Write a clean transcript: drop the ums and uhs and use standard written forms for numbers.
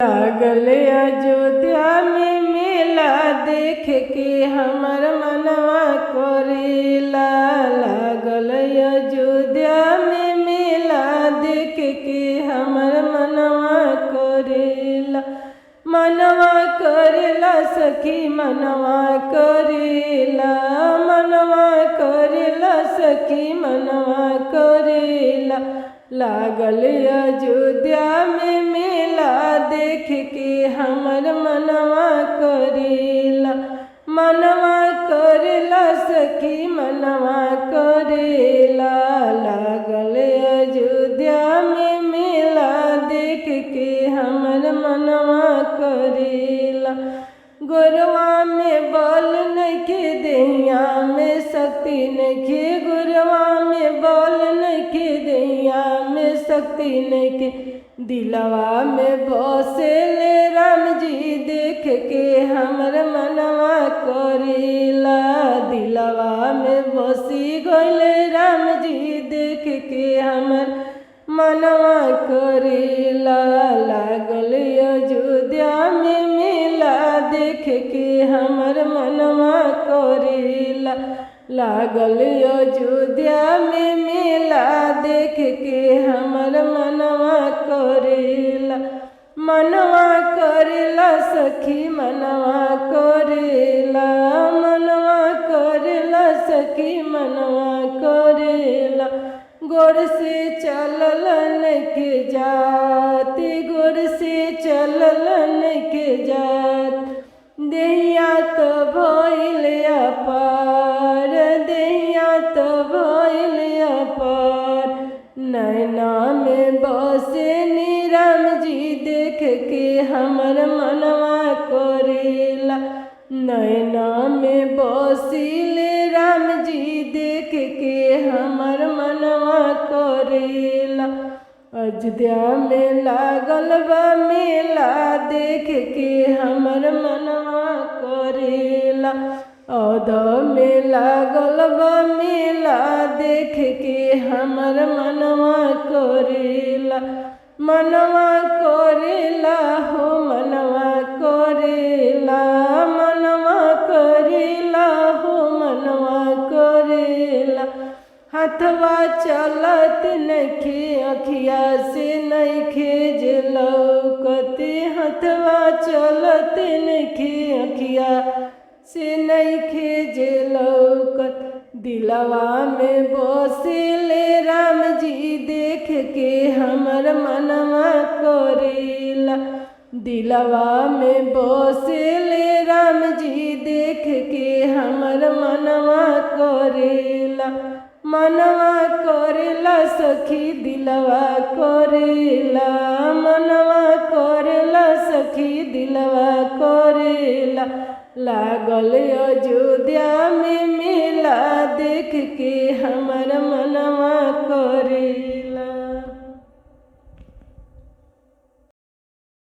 लागल अयोध्या में मेला देख के हमर मनवा करेला। लागल अयोध्या में मेला देख के हमर मनवा करेला। मनवा करेला सखी मनवा करेला। मनवा करेला सखी मनवा करेला। लागल अयोध्या में मेला देख के हमर मनवा करेला। मनवा करेला सखी मनवा करेला। लागल अयोध्या में मेला देख के हमर मनवा करेला। गोरवा में बल नइखे देहिया में शक्ति नइखे। गोरवा में बल नइखे देहिया में शक्ति नइखे। दिलवा में बसेले राम जी देख के हमर मनवा करेला। दिलवा में बसी गइले राम जी देख के हमर मनवा करेला। लागल अयोध्या में मेला देख के हमर मनवा करेला। लागल अयोध्या में मेला देख के हमर मनवा करेला। मनवा करेला सखी मनवा करेला। मनवा करेला सखी मनवा करेला। गोर से चलल नइखे जात। गोर से चलल नइखे जात। देहिया तो भइल अपार। देहिया तो भइल अपार। नैना में बसे राम जी देख के हमर मनवा करेला। नैना में बसिले राम जी देख के हमर मनवा करेला। अयोध्या में लागल बा मेला देख के हमर मनवा करेला। अयोध्या में लागल बा मेला देख के हमर मनवा करेला। मनवा करेला हो मनवा करेला। मनवा करेला हो मनवा करेला। हथवा चलत नइखे अखिया से नइखे जे लौकत। हथवा चलत नइखे अखिया से नइखे जे लौकत। दिलवा में बसेले राम जी देख के हमर मनवा करेला। दिलवा में बसेले राम जी देख के हमर मनवा करेला। मनवा करेला सखी दिलवा करेला। मनवा करेला सखी दिलवा करेला। लागल अयोध्या में मेला देख के हमर